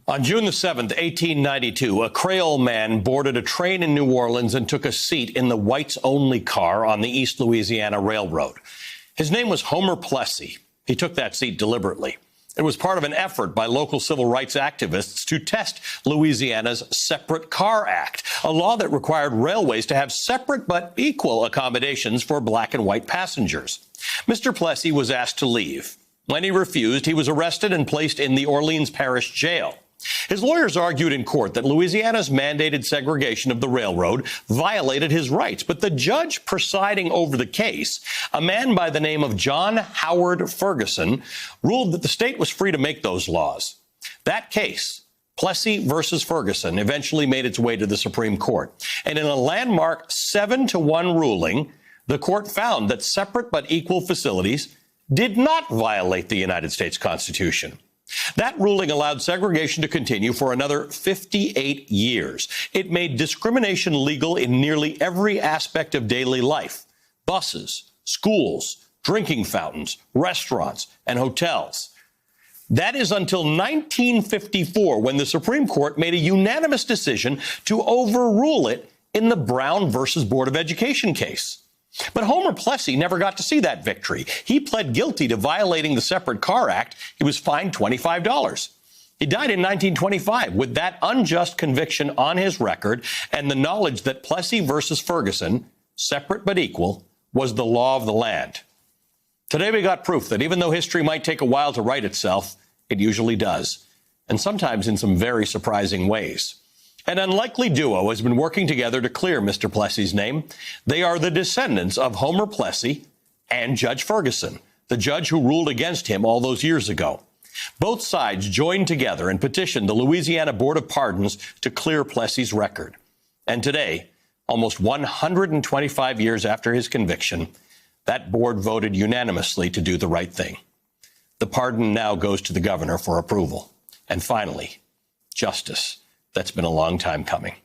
On June the 7th, 1892, a Creole man boarded a train in New Orleans and took a seat in the whites-only car on the East Louisiana Railroad. His name was Homer Plessy. He took that seat deliberately. It was part of an effort by local civil rights activists to test Louisiana's Separate Car Act, a law that required railways to have separate but equal accommodations for black and white passengers. Mr. Plessy was asked to leave. When he refused, he was arrested and placed in the Orleans Parish Jail. His lawyers argued in court that Louisiana's mandated segregation of the railroad violated his rights. But the judge presiding over the case, a man by the name of John Howard Ferguson, ruled that the state was free to make those laws. That case, Plessy versus Ferguson, eventually made its way to the Supreme Court. And in a landmark 7-1 ruling, the court found that separate but equal facilities did not violate the United States Constitution. That ruling allowed segregation to continue for another 58 years. It made discrimination legal in nearly every aspect of daily life: buses, schools, drinking fountains, restaurants, and hotels. That is until 1954, when the Supreme Court made a unanimous decision to overrule it in the Brown versus Board of Education case. But Homer Plessy never got to see that victory. He pled guilty to violating the Separate Car Act. He was fined $25. He died in 1925 with that unjust conviction on his record and the knowledge that Plessy versus Ferguson, separate but equal, was the law of the land. Today we got proof that even though history might take a while to write itself, it usually does, and sometimes in some very surprising ways. An unlikely duo has been working together to clear Mr. Plessy's name. They are the descendants of Homer Plessy and Judge Ferguson, the judge who ruled against him all those years ago. Both sides joined together and petitioned the Louisiana Board of Pardons to clear Plessy's record. And today, almost 125 years after his conviction, that board voted unanimously to do the right thing. The pardon now goes to the governor for approval. And finally, justice. That's been a long time coming.